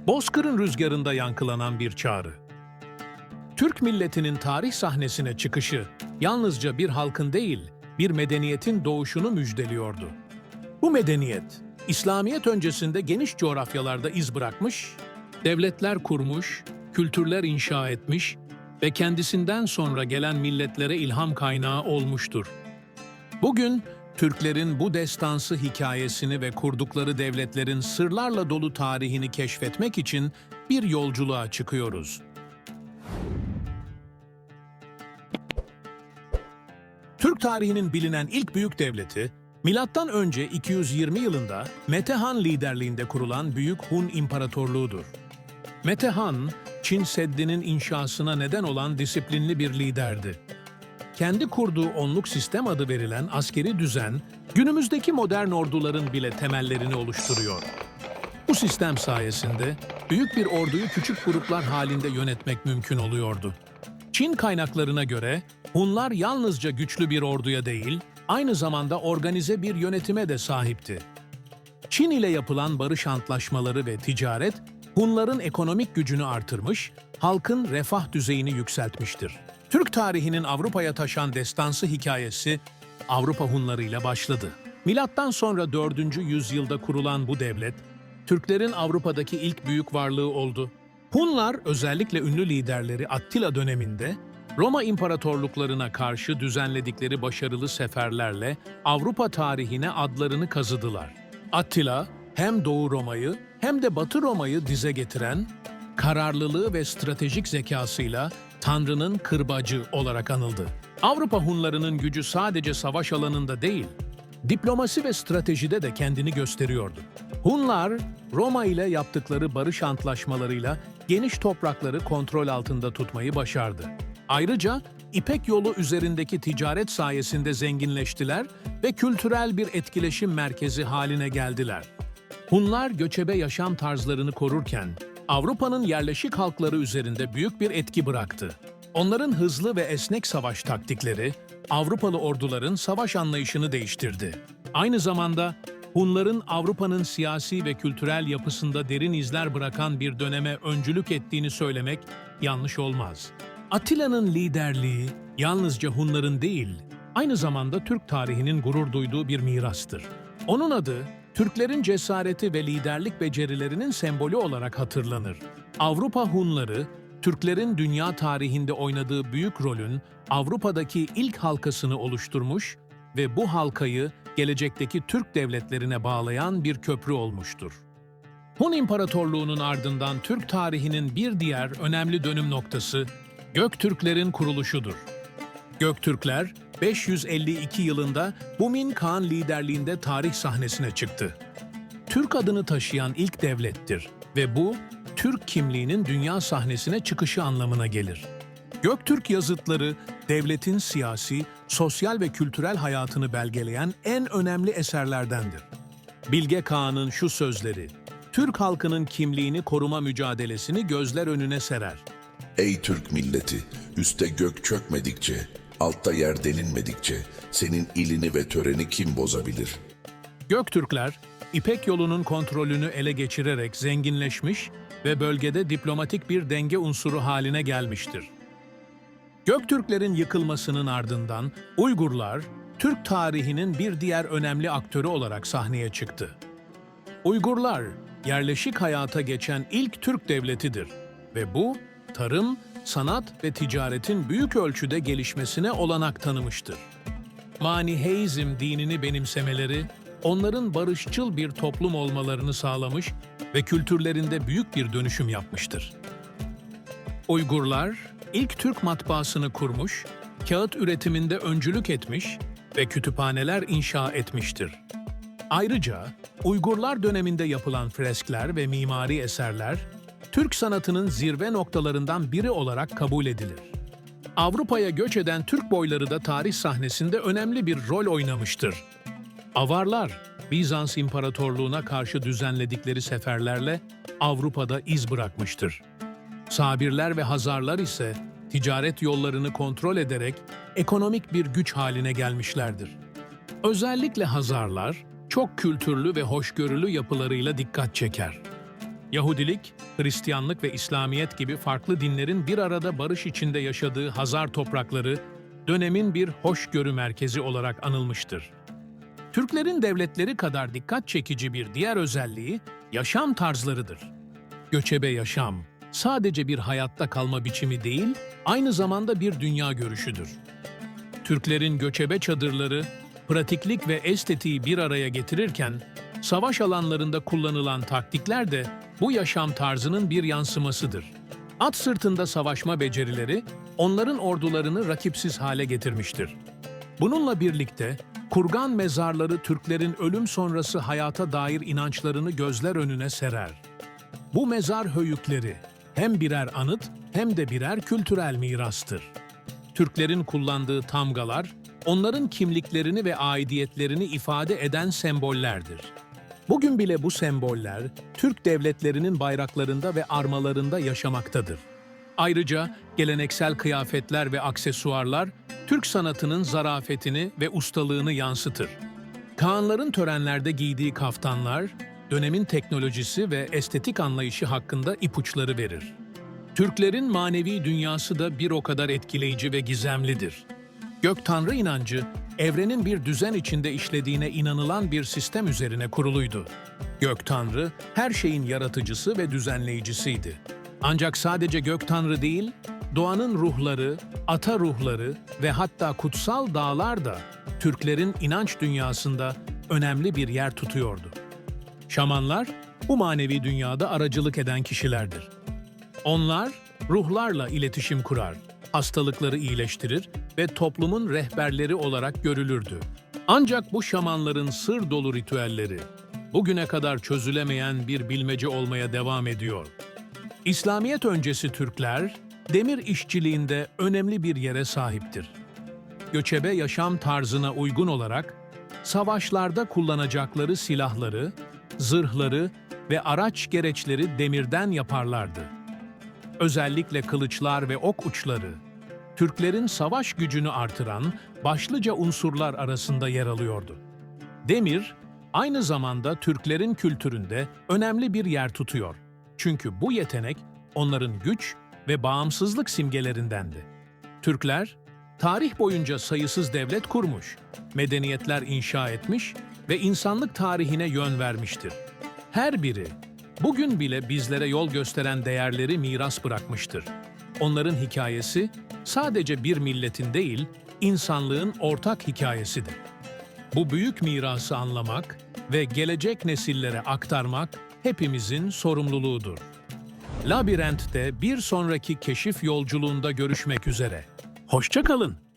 Bozkır'ın rüzgarında yankılanan bir çağrı. Türk milletinin tarih sahnesine çıkışı yalnızca bir halkın değil, bir medeniyetin doğuşunu müjdeliyordu. Bu medeniyet, İslamiyet öncesinde geniş coğrafyalarda iz bırakmış, devletler kurmuş, kültürler inşa etmiş ve kendisinden sonra gelen milletlere ilham kaynağı olmuştur. Bugün Türklerin bu destansı hikayesini ve kurdukları devletlerin sırlarla dolu tarihini keşfetmek için bir yolculuğa çıkıyoruz. Türk tarihinin bilinen ilk büyük devleti, Milattan önce 220 yılında Metehan liderliğinde kurulan Büyük Hun İmparatorluğu'dur. Metehan, Çin Seddi'nin inşasına neden olan disiplinli bir liderdi. Kendi kurduğu onluk sistem adı verilen askeri düzen, günümüzdeki modern orduların bile temellerini oluşturuyor. Bu sistem sayesinde büyük bir orduyu küçük gruplar halinde yönetmek mümkün oluyordu. Çin kaynaklarına göre Hunlar yalnızca güçlü bir orduya değil, aynı zamanda organize bir yönetime de sahipti. Çin ile yapılan barış antlaşmaları ve ticaret, Hunların ekonomik gücünü artırmış, halkın refah düzeyini yükseltmiştir. Türk tarihinin Avrupa'ya taşan destansı hikayesi Avrupa Hunları ile başladı. Milattan sonra 4. yüzyılda kurulan bu devlet, Türklerin Avrupa'daki ilk büyük varlığı oldu. Hunlar özellikle ünlü liderleri Attila döneminde Roma imparatorluklarına karşı düzenledikleri başarılı seferlerle Avrupa tarihine adlarını kazıdılar. Attila hem Doğu Roma'yı hem de Batı Roma'yı dize getiren, kararlılığı ve stratejik zekasıyla Tanrı'nın kırbacı olarak anıldı. Avrupa Hunlarının gücü sadece savaş alanında değil, diplomasi ve stratejide de kendini gösteriyordu. Hunlar, Roma ile yaptıkları barış antlaşmalarıyla geniş toprakları kontrol altında tutmayı başardı. Ayrıca İpek Yolu üzerindeki ticaret sayesinde zenginleştiler ve kültürel bir etkileşim merkezi haline geldiler. Hunlar göçebe yaşam tarzlarını korurken, Avrupa'nın yerleşik halkları üzerinde büyük bir etki bıraktı. Onların hızlı ve esnek savaş taktikleri, Avrupalı orduların savaş anlayışını değiştirdi. Aynı zamanda Hunların Avrupa'nın siyasi ve kültürel yapısında derin izler bırakan bir döneme öncülük ettiğini söylemek yanlış olmaz. Attila'nın liderliği yalnızca Hunların değil, aynı zamanda Türk tarihinin gurur duyduğu bir mirastır. Onun adı, Türklerin cesareti ve liderlik becerilerinin sembolü olarak hatırlanır. Avrupa Hunları, Türklerin dünya tarihinde oynadığı büyük rolün Avrupa'daki ilk halkasını oluşturmuş ve bu halkayı gelecekteki Türk devletlerine bağlayan bir köprü olmuştur. Hun İmparatorluğu'nun ardından Türk tarihinin bir diğer önemli dönüm noktası Göktürklerin kuruluşudur. Göktürkler, 552 yılında Bumin Kağan liderliğinde tarih sahnesine çıktı. Türk adını taşıyan ilk devlettir ve bu, Türk kimliğinin dünya sahnesine çıkışı anlamına gelir. Göktürk yazıtları, devletin siyasi, sosyal ve kültürel hayatını belgeleyen en önemli eserlerdendir. Bilge Kağan'ın şu sözleri, Türk halkının kimliğini koruma mücadelesini gözler önüne serer. Ey Türk milleti, üste gök çökmedikçe, altta yer delinmedikçe, senin ilini ve töreni kim bozabilir? Göktürkler, İpek Yolu'nun kontrolünü ele geçirerek zenginleşmiş ve bölgede diplomatik bir denge unsuru haline gelmiştir. Göktürklerin yıkılmasının ardından Uygurlar, Türk tarihinin bir diğer önemli aktörü olarak sahneye çıktı. Uygurlar, yerleşik hayata geçen ilk Türk devletidir ve bu, tarım, sanat ve ticaretin büyük ölçüde gelişmesine olanak tanımıştır. Maniheizm dinini benimsemeleri, onların barışçıl bir toplum olmalarını sağlamış ve kültürlerinde büyük bir dönüşüm yapmıştır. Uygurlar, ilk Türk matbaasını kurmuş, kağıt üretiminde öncülük etmiş ve kütüphaneler inşa etmiştir. Ayrıca, Uygurlar döneminde yapılan freskler ve mimari eserler, Türk sanatının zirve noktalarından biri olarak kabul edilir. Avrupa'ya göç eden Türk boyları da tarih sahnesinde önemli bir rol oynamıştır. Avarlar, Bizans İmparatorluğu'na karşı düzenledikleri seferlerle Avrupa'da iz bırakmıştır. Sabirler ve Hazarlar ise ticaret yollarını kontrol ederek ekonomik bir güç haline gelmişlerdir. Özellikle Hazarlar, çok kültürlü ve hoşgörülü yapılarıyla dikkat çeker. Yahudilik, Hristiyanlık ve İslamiyet gibi farklı dinlerin bir arada barış içinde yaşadığı Hazar toprakları, dönemin bir hoşgörü merkezi olarak anılmıştır. Türklerin devletleri kadar dikkat çekici bir diğer özelliği yaşam tarzlarıdır. Göçebe yaşam, sadece bir hayatta kalma biçimi değil, aynı zamanda bir dünya görüşüdür. Türklerin göçebe çadırları, pratiklik ve estetiği bir araya getirirken, savaş alanlarında kullanılan taktikler de bu yaşam tarzının bir yansımasıdır. At sırtında savaşma becerileri, onların ordularını rakipsiz hale getirmiştir. Bununla birlikte, kurgan mezarları Türklerin ölüm sonrası hayata dair inançlarını gözler önüne serer. Bu mezar höyükleri hem birer anıt hem de birer kültürel mirastır. Türklerin kullandığı tamgalar, onların kimliklerini ve aidiyetlerini ifade eden sembollerdir. Bugün bile bu semboller, Türk devletlerinin bayraklarında ve armalarında yaşamaktadır. Ayrıca geleneksel kıyafetler ve aksesuarlar, Türk sanatının zarafetini ve ustalığını yansıtır. Kağanların törenlerde giydiği kaftanlar, dönemin teknolojisi ve estetik anlayışı hakkında ipuçları verir. Türklerin manevi dünyası da bir o kadar etkileyici ve gizemlidir. Gök Tanrı inancı, evrenin bir düzen içinde işlediğine inanılan bir sistem üzerine kuruluydu. Gök Tanrı, her şeyin yaratıcısı ve düzenleyicisiydi. Ancak sadece Gök Tanrı değil, doğanın ruhları, ata ruhları ve hatta kutsal dağlar da Türklerin inanç dünyasında önemli bir yer tutuyordu. Şamanlar, bu manevi dünyada aracılık eden kişilerdir. Onlar, ruhlarla iletişim kurar, hastalıkları iyileştirir ve toplumun rehberleri olarak görülürdü. Ancak bu şamanların sır dolu ritüelleri, bugüne kadar çözülemeyen bir bilmece olmaya devam ediyor. İslamiyet öncesi Türkler, demir işçiliğinde önemli bir yere sahiptir. Göçebe yaşam tarzına uygun olarak, savaşlarda kullanacakları silahları, zırhları ve araç gereçleri demirden yaparlardı. Özellikle kılıçlar ve ok uçları, Türklerin savaş gücünü artıran başlıca unsurlar arasında yer alıyordu. Demir, aynı zamanda Türklerin kültüründe önemli bir yer tutuyor. Çünkü bu yetenek onların güç ve bağımsızlık simgelerindendi. Türkler, tarih boyunca sayısız devlet kurmuş, medeniyetler inşa etmiş ve insanlık tarihine yön vermiştir. Her biri, bugün bile bizlere yol gösteren değerleri miras bırakmıştır. Onların hikayesi sadece bir milletin değil, insanlığın ortak hikayesidir. Bu büyük mirası anlamak ve gelecek nesillere aktarmak hepimizin sorumluluğudur. Labirent'te bir sonraki keşif yolculuğunda görüşmek üzere. Hoşça kalın.